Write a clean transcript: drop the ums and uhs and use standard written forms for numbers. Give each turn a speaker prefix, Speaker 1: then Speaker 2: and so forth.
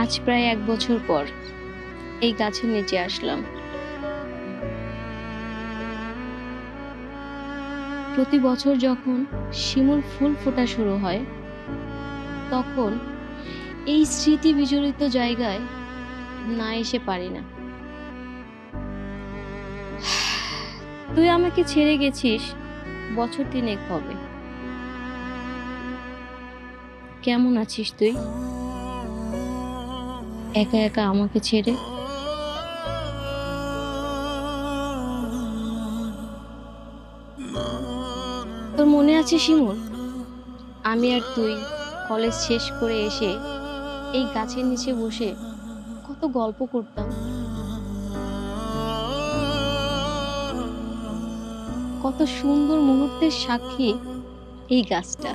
Speaker 1: আজ প্রায় ১ বছর পর এই গাছের নিচে আসলাম। প্রতি বছর যখন শিমুল ফুল ফোটা শুরু হয়, তখন এই স্মৃতি বিজড়িত জায়গায় না এসে পারি না। তুই আমাকে ছেড়ে গেছিস বছর ৩ হবে। কেমন আছিস তুই একা একা আমাকে ছেড়ে? তোর মনে আছে শিমুল, আমি আর তুই কলেজ শেষ করে এসে এই গাছের নিচে বসে কত গল্প করতাম, কত সুন্দর মুহূর্তের সাক্ষী এই গাছটা।